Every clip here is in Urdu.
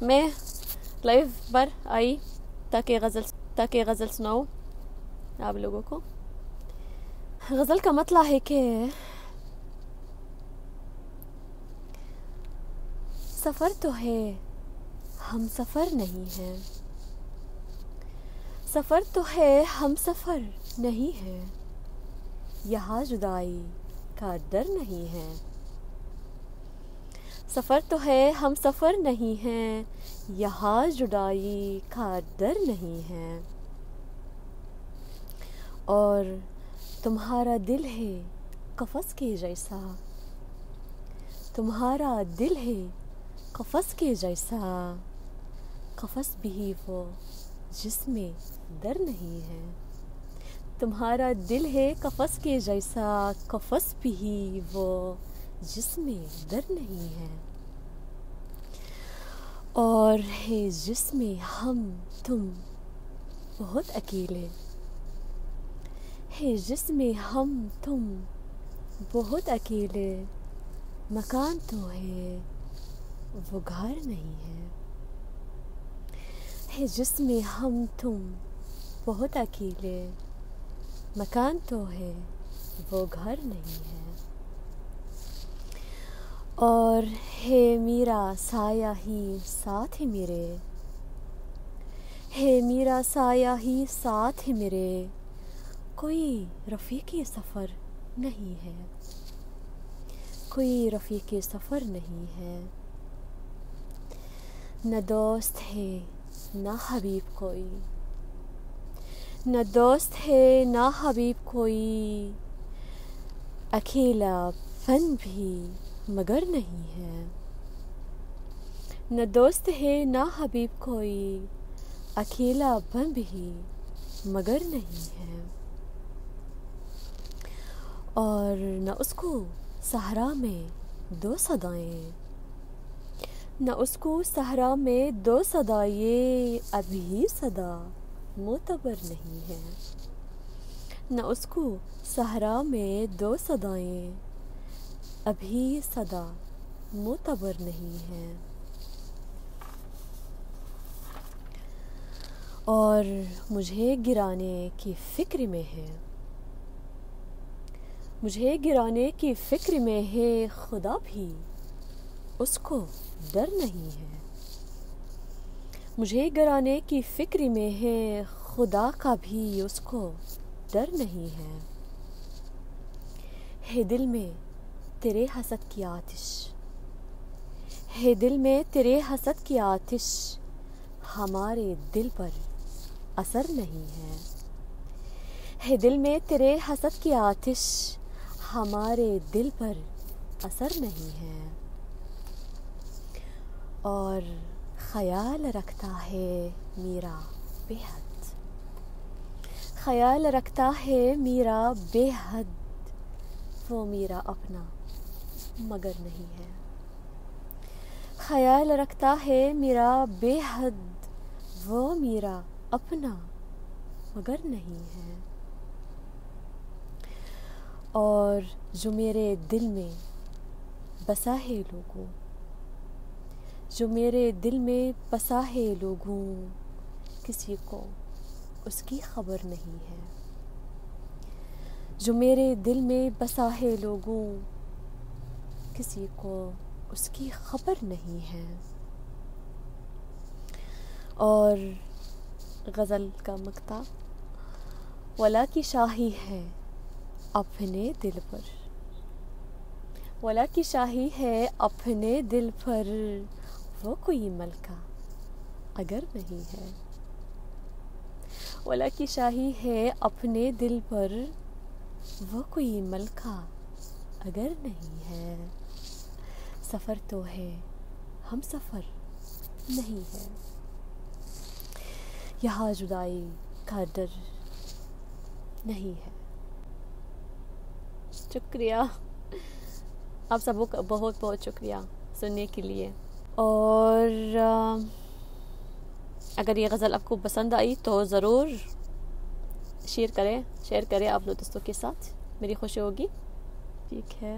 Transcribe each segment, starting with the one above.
میں لائیو پر آئی تاکہ غزل سناؤں آپ لوگوں کو. غزل کا مطلب ہے کہ سفر تو ہے ہم سفر نہیں ہیں، سفر تو ہے ہم سفر نہیں ہے، یہاں جدائی کا ڈر نہیں ہے. سفر تو ہے ہم سفر نہیں ہیں، یہاں جدائی کا ڈر نہیں ہے. اور تمہارا دل ہے قفس کے جیسا، تمہارا دل ہے قفس کے جیسا، قفس بھی وہ جس میں در نہیں ہے. تمہارا دل ہے قفس کے جیسا، قفس بھی وہ جس میں در نہیں ہے. اور ہے جس میں ہم تم بہت اکیلے، ہے جس میں ہم تم بہت اکیلے، مکان تو ہے وہ گھر نہیں ہے. ہے جس میں ہم تم بہت اکیلے، مکان تو ہے وہ گھر نہیں ہے. اور ہے میرا سایہ ہی ساتھ میرے، ہے میرا سایہ ہی ساتھ میرے، کوئی رفیق سفر نہیں ہے، کوئی رفیق سفر نہیں ہے. نہ دوست ہے نہ حبیب کوئی، نہ دوست ہے نہ حبیب کوئی، اکیلا پن بھی مگر نہیں ہے. نہ دوست ہے نہ حبیب کوئی، اکیلا پن بھی مگر نہیں ہے. اور نہ اس کو صحرا میں دو صدائیں، نہ اس کو صحرا میں دو صدائیں، ابھی صدا معتبر نہیں ہے. نہ اس کو صحرا میں دو صدائیں، ابھی صدا معتبر نہیں ہے. اور مجھے گرانے کی فکر میں ہے، مجھے گرانے کی فکر میں ہے، خدا بھی اس کو ڈر نہیں ہے. مجھے گرانے کی فکر میں ہے، خدا کا بھی اس کو ڈر نہیں ہے. ہے دل میں تیرے حسد کی آتش، ہے دل میں تیرے حسد کی آتش، ہمارے دل پر اثر نہیں ہے. ہے دل میں تیرے حسد کی آتش، ہمارے دل پر اثر نہیں ہے. اور خیال رکھتا ہے میرا بے حد، خیال رکھتا ہے میرا بے حد، وہ میرا اپنا مگر نہیں ہے. خیال رکھتا ہے میرا بے حد، وہ میرا اپنا مگر نہیں ہے. اور جو میرے دل میں بسا ہے لوگوں، جو میرے دل میں بسا ہے لوگوں، کسی کو اس کی خبر نہیں ہے. جو میرے دل میں بسا ہے لوگوں، کسی کو اس کی خبر نہیں ہے. اور غزل کا مقطع، ولا کی شاہی ہے اپنے دل پر، ولا کی شاہی ہے اپنے دل پر، وہ کوئی ملکہ اگر نہیں ہے. ولا کی شاہی ہے اپنے دل پر، وہ کوئی ملکہ اگر نہیں ہے. سفر تو ہے ہم سفر نہیں ہے، یہاں جدائی کا ڈر نہیں ہے. شکریہ آپ سبوں کا، بہت بہت شکریہ سننے کے لیے. اور اگر یہ غزل آپ کو پسند آئی تو ضرور شیئر کریں آپ لوگ دوستوں کے ساتھ، میری خوشی ہوگی. ٹھیک ہے،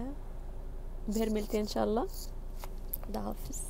پھر ملتے ہیں انشاءاللہ. خدا حافظ.